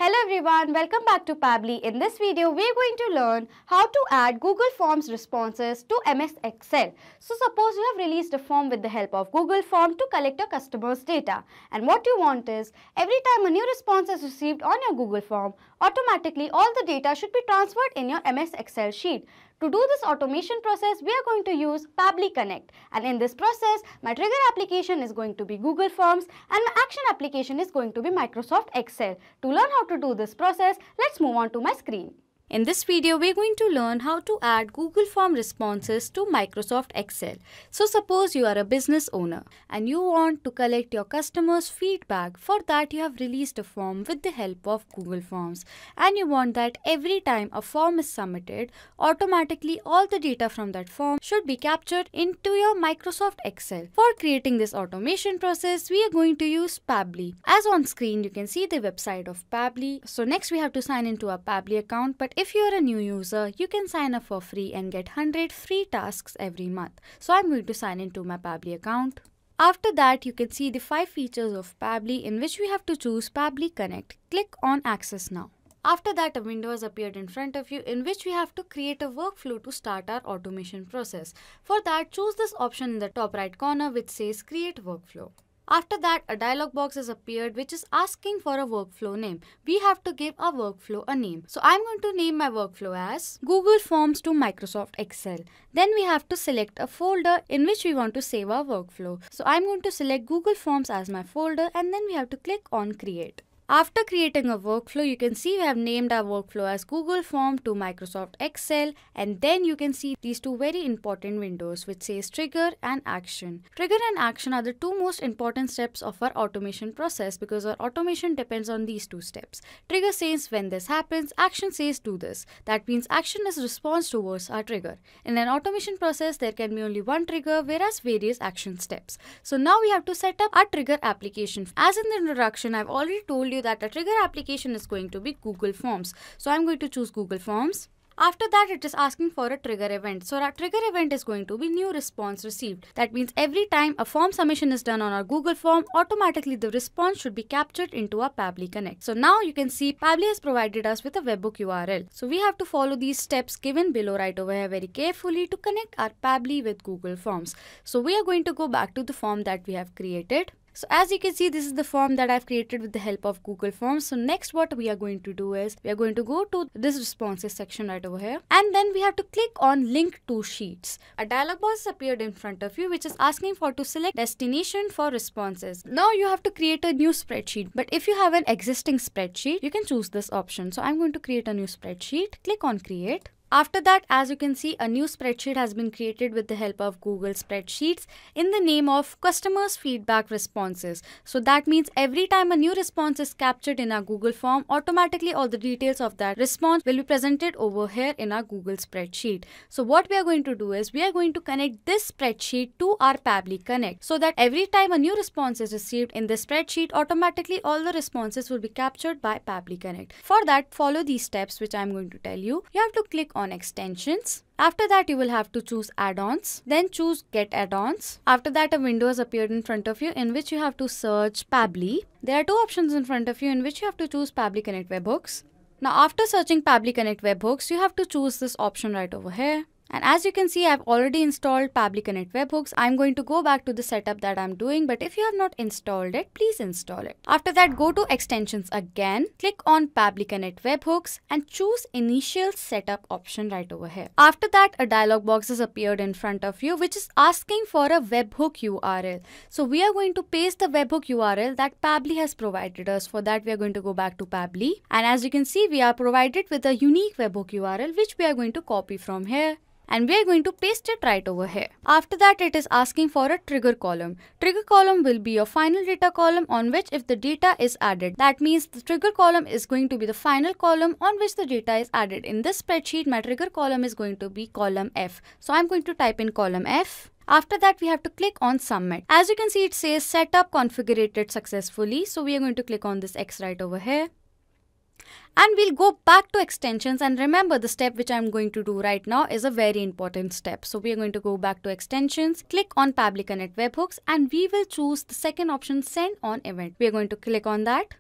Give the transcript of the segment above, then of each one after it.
Hello everyone, welcome back to Pabbly. In this video, we are going to learn how to add Google Forms responses to MS Excel. So suppose you have released a form with the help of Google Form to collect your customers' data. And what you want is, every time a new response is received on your Google Form, automatically all the data should be transferred in your MS Excel sheet. To do this automation process, we are going to use Pabbly Connect, and in this process, my trigger application is going to be Google Forms and my action application is going to be Microsoft Excel. To learn how to do this process, let's move on to my screen. In this video, we are going to learn how to add Google Form responses to Microsoft Excel. So suppose you are a business owner and you want to collect your customers' feedback. For that, you have released a form with the help of Google Forms, and you want that every time a form is submitted, automatically all the data from that form should be captured into your Microsoft Excel. For creating this automation process, we are going to use Pabbly. As on screen, you can see the website of Pabbly. So next we have to sign into a Pabbly account, but if you are a new user, you can sign up for free and get 100 free tasks every month. So I'm going to sign into my Pabbly account. After that, you can see the 5 features of Pabbly, in which we have to choose Pabbly Connect. Click on Access Now. After that, a window has appeared in front of you in which we have to create a workflow to start our automation process. For that, choose this option in the top right corner which says Create Workflow. After that, a dialog box has appeared which is asking for a workflow name. We have to give our workflow a name. So I'm going to name my workflow as Google Forms to Microsoft Excel. Then we have to select a folder in which we want to save our workflow. So I'm going to select Google Forms as my folder, and then we have to click on Create. After creating a workflow, you can see we have named our workflow as Google Form to Microsoft Excel, and then you can see these two very important windows which says Trigger and Action. Trigger and Action are the two most important steps of our automation process because our automation depends on these two steps. Trigger says when this happens, Action says do this. That means action is response towards our trigger. In an automation process, there can be only one trigger whereas various action steps. So now we have to set up our trigger application. As in the introduction, I've already told you that a trigger application is going to be Google Forms. So I'm going to choose Google Forms. After that, it is asking for a trigger event. So our trigger event is going to be new response received. That means every time a form submission is done on our Google Form, automatically the response should be captured into our Pabbly Connect. So now you can see Pabbly has provided us with a webhook URL. So we have to follow these steps given below right over here very carefully to connect our Pabbly with Google Forms. So we are going to go back to the form that we have created. So as you can see, this is the form that I've created with the help of Google Forms. So next what we are going to do is, we are going to go to this responses section right over here, and then we have to click on Link to Sheets. A dialog box appeared in front of you which is asking for to select destination for responses. Now you have to create a new spreadsheet, but if you have an existing spreadsheet, you can choose this option. So I'm going to create a new spreadsheet. Click on Create. After that, as you can see, a new spreadsheet has been created with the help of Google Spreadsheets in the name of Customers Feedback Responses. So that means every time a new response is captured in our Google Form, automatically all the details of that response will be presented over here in our Google Spreadsheet. So what we are going to do is, we are going to connect this spreadsheet to our Pabbly Connect so that every time a new response is received in the spreadsheet, automatically all the responses will be captured by Pabbly Connect. For that, follow these steps which I am going to tell you. You have to click on Extensions. After that, you will have to choose Add-ons, then choose Get Add-ons. After that, a window has appeared in front of you in which you have to search Pabbly. There are two options in front of you in which you have to choose Pabbly Connect Webhooks. Now after searching Pabbly Connect Webhooks, you have to choose this option right over here. And as you can see, I've already installed Pabbly Connect Webhooks. I'm going to go back to the setup that I'm doing, but if you have not installed it, please install it. After that, go to Extensions again, click on Pabbly Connect Webhooks and choose Initial Setup option right over here. After that, a dialog box has appeared in front of you which is asking for a webhook URL. So we are going to paste the webhook URL that Pabbly has provided us. For that, we are going to go back to Pabbly, and as you can see, we are provided with a unique webhook URL which we are going to copy from here. And we are going to paste it right over here. After that, it is asking for a trigger column. Trigger column will be your final data column on which if the data is added. That means the trigger column is going to be the final column on which the data is added. In this spreadsheet, my trigger column is going to be column F. So I'm going to type in column F. After that, we have to click on Submit. As you can see, it says Setup configured successfully. So we are going to click on this X right over here. And we'll go back to extensions, and remember the step which I'm going to do right now is a very important step. So we are going to go back to extensions, click on Pabbly Connect Webhooks, and we will choose the second option, Send on Event. We are going to click on that.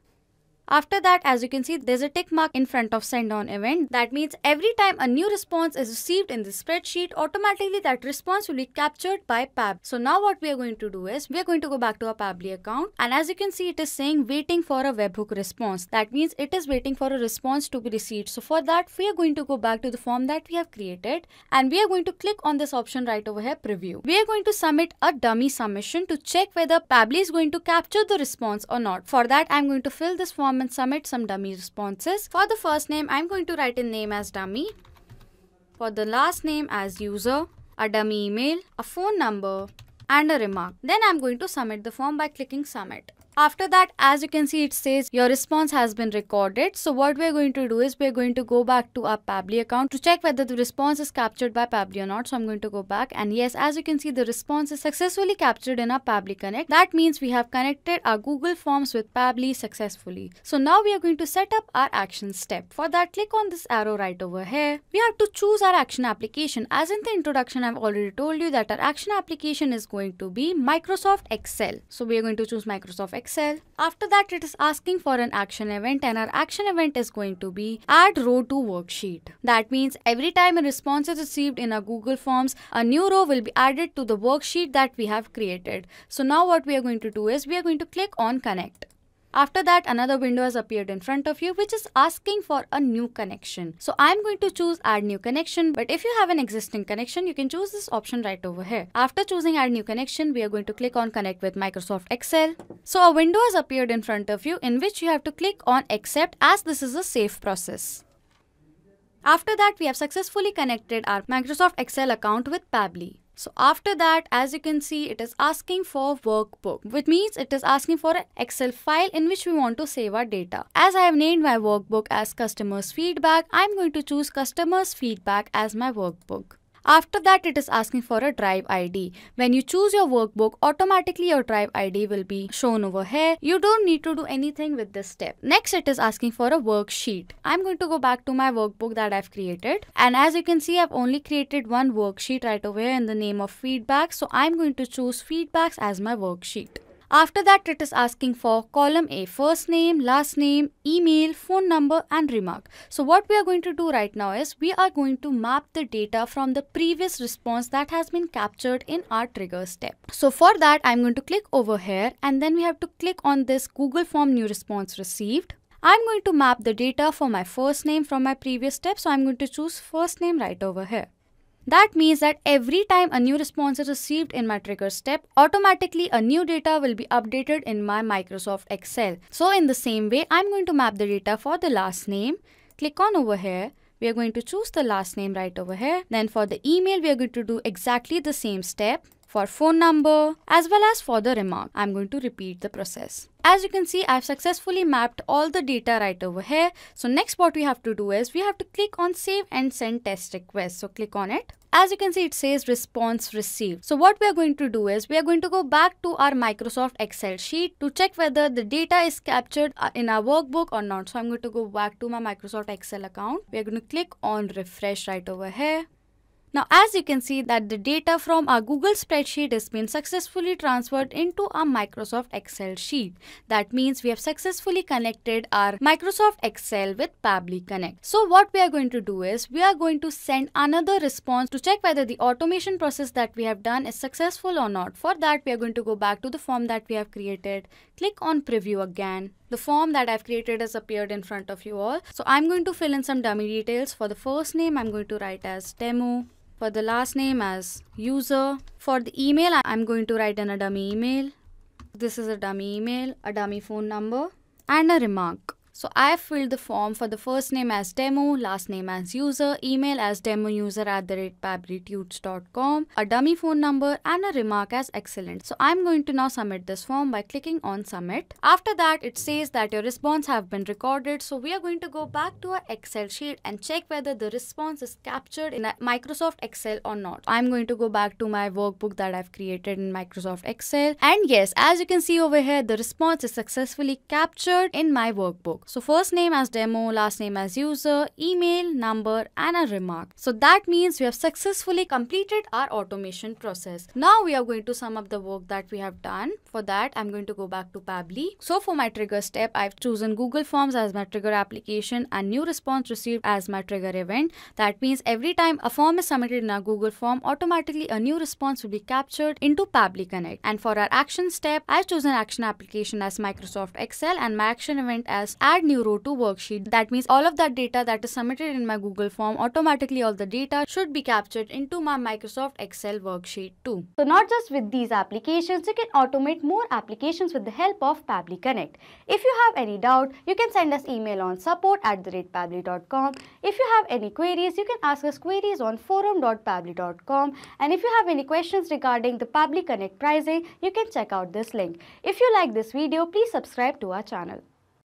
After that, as you can see, there's a tick mark in front of send on event. That means every time a new response is received in the spreadsheet, automatically that response will be captured by PAB. So now what we are going to do is, we are going to go back to our Pabbly account, and as you can see, it is saying waiting for a webhook response. That means it is waiting for a response to be received. So for that, we are going to go back to the form that we have created, and we are going to click on this option right over here, preview. We are going to submit a dummy submission to check whether Pabbly is going to capture the response or not. For that, I'm going to fill this form and submit some dummy responses. For the first name, I'm going to write a name as dummy. For the last name as user, a dummy email, a phone number, and a remark. Then I'm going to submit the form by clicking submit. After that, as you can see, it says your response has been recorded. So what we're going to do is we're going to go back to our Pabbly account to check whether the response is captured by Pabbly or not. So I'm going to go back, and yes, as you can see, the response is successfully captured in our Pabbly Connect. That means we have connected our Google Forms with Pabbly successfully. So now we are going to set up our action step. For that, click on this arrow right over here. We have to choose our action application. As in the introduction, I've already told you that our action application is going to be Microsoft Excel. So we are going to choose Microsoft Excel. After that, it is asking for an action event, and our action event is going to be add row to worksheet. That means every time a response is received in our Google Forms, a new row will be added to the worksheet that we have created. So now what we are going to do is we are going to click on connect. After that, another window has appeared in front of you, which is asking for a new connection. So I'm going to choose add new connection, but if you have an existing connection, you can choose this option right over here. After choosing add new connection, we are going to click on connect with Microsoft Excel. So a window has appeared in front of you in which you have to click on accept, as this is a safe process. After that, we have successfully connected our Microsoft Excel account with Pabbly. So after that, as you can see, it is asking for workbook, which means it is asking for an Excel file in which we want to save our data. As I have named my workbook as customers feedback, I'm going to choose customers feedback as my workbook. After that, it is asking for a drive ID. When you choose your workbook, automatically your drive ID will be shown over here. You don't need to do anything with this step. Next, it is asking for a worksheet. I'm going to go back to my workbook that I've created. And as you can see, I've only created one worksheet right over here in the name of feedback. So I'm going to choose feedbacks as my worksheet. After that, it is asking for column A, first name, last name, email, phone number, and remark. So what we are going to do right now is we are going to map the data from the previous response that has been captured in our trigger step. So for that, I'm going to click over here, and then we have to click on this Google Form new response received. I'm going to map the data for my first name from my previous step. So I'm going to choose first name right over here. That means that every time a new response is received in my trigger step, automatically a new data will be updated in my Microsoft Excel. So in the same way, I'm going to map the data for the last name. Click on over here. We are going to choose the last name right over here. Then for the email, we are going to do exactly the same step. For phone number as well as for the remark, I'm going to repeat the process. As you can see, I've successfully mapped all the data right over here. So next what we have to do is we have to click on save and send test request. So click on it. As you can see, it says response received. So what we are going to do is we are going to go back to our Microsoft Excel sheet to check whether the data is captured in our workbook or not. So I'm going to go back to my Microsoft Excel account. We are going to click on refresh right over here. Now, as you can see that the data from our Google spreadsheet has been successfully transferred into our Microsoft Excel sheet. That means we have successfully connected our Microsoft Excel with Pabbly Connect. So what we are going to do is we are going to send another response to check whether the automation process that we have done is successful or not. For that, we are going to go back to the form that we have created. Click on preview again. The form that I've created has appeared in front of you all. So I'm going to fill in some dummy details. For the first name, I'm going to write as demo. For the last name as user. For the email, I'm going to write in a dummy email. This is a dummy email, a dummy phone number, and a remark. So I have filled the form for the first name as demo, last name as user, email as demouser@pabblytudes.com, a dummy phone number, and a remark as excellent. So I'm going to now submit this form by clicking on submit. After that, it says that your response have been recorded. So we are going to go back to our Excel sheet and check whether the response is captured in Microsoft Excel or not. I'm going to go back to my workbook that I've created in Microsoft Excel. And yes, as you can see over here, the response is successfully captured in my workbook. work. So first name as demo, last name as user, email, number and a remark. So that means we have successfully completed our automation process. Now we are going to sum up the work that we have done. For that, I'm going to go back to Pabbly. So for my trigger step, I've chosen Google Forms as my trigger application and new response received as my trigger event. That means every time a form is submitted in our Google form, automatically a new response will be captured into Pabbly Connect. And for our action step, I've chosen action application as Microsoft Excel and my action event as add new row to worksheet. That means all of that data that is submitted in my Google form, automatically all the data should be captured into my Microsoft Excel worksheet too. So not just with these applications, you can automate more applications with the help of Pabbly Connect. If you have any doubt, you can send us email on support@pabbly.com. If you have any queries, you can ask us queries on forum.pabbly.com. And if you have any questions regarding the Pabbly Connect pricing, you can check out this link. If you like this video, please subscribe to our channel.